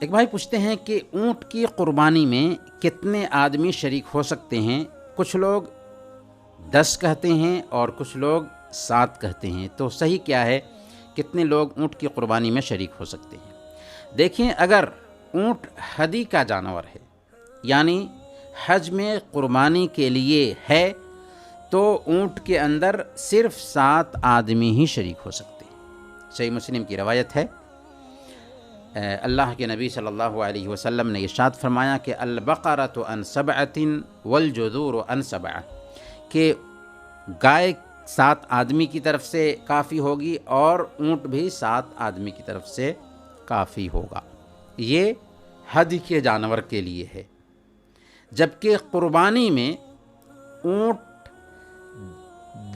ایک بھائی پوچھتے ہیں کہ اونٹ کی قربانی میں کتنے آدمی شریک ہو سکتے ہیں؟ کچھ لوگ 10 کہتے ہیں اور کچھ لوگ 7 کہتے ہیں، تو صحیح کیا ہے؟ کتنے لوگ اونٹ کی قربانی میں شریک ہو سکتے ہیں؟ دیکھیں، اگر اونٹ ہدی کا جانور ہے، یعنی حج میں قربانی کے لیے ہے، تو اونٹ کے اندر صرف 7 آدمی ہی شریک ہو سکتے ہیں۔ صحیح مسلم کی روایت ہے، اللہ کے نبی صلی اللہ علیہ وسلم نے ارشاد فرمایا کہ البقرۃ عن 7 والجذور عن 7، کہ گائے 7 آدمی کی طرف سے کافی ہوگی اور اونٹ بھی 7 آدمی کی طرف سے کافی ہوگا۔ یہ حج کے جانور کے لیے ہے، جبکہ قربانی میں اونٹ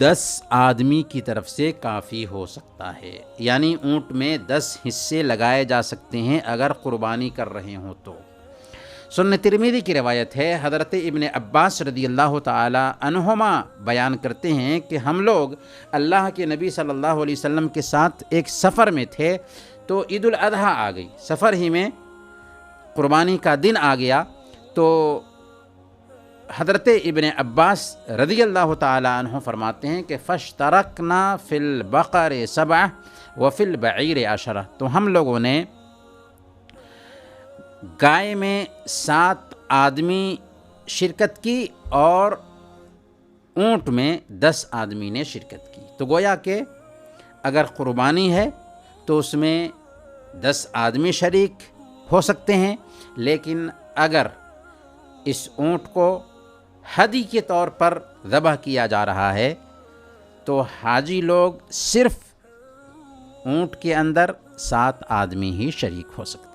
10 آدمی کی طرف سے کافی ہو سکتا ہے، یعنی اونٹ میں 10 حصے لگائے جا سکتے ہیں اگر قربانی کر رہے ہوں تو۔ سنن ترمذی کی روایت ہے، حضرت ابن عباس رضی اللہ تعالی عنہما بیان کرتے ہیں کہ ہم لوگ اللہ کے نبی صلی اللہ علیہ وسلم کے ساتھ ایک سفر میں تھے، تو عید الاضحیٰ آ گئی، سفر ہی میں قربانی کا دن آ گیا، تو حضرت ابن عباس رضی اللہ تعالی عنہ فرماتے ہیں کہ فاشترکنا فی البقر 7 وفی البعیر 10، تو ہم لوگوں نے گائے میں 7 آدمی شرکت کی اور اونٹ میں 10 آدمی نے شرکت کی۔ تو گویا کہ اگر قربانی ہے تو اس میں 10 آدمی شریک ہو سکتے ہیں، لیکن اگر اس اونٹ کو ہدی کے طور پر ذبح کیا جا رہا ہے تو حاجی لوگ صرف اونٹ کے اندر 7 آدمی ہی شریک ہو سکتے ہیں۔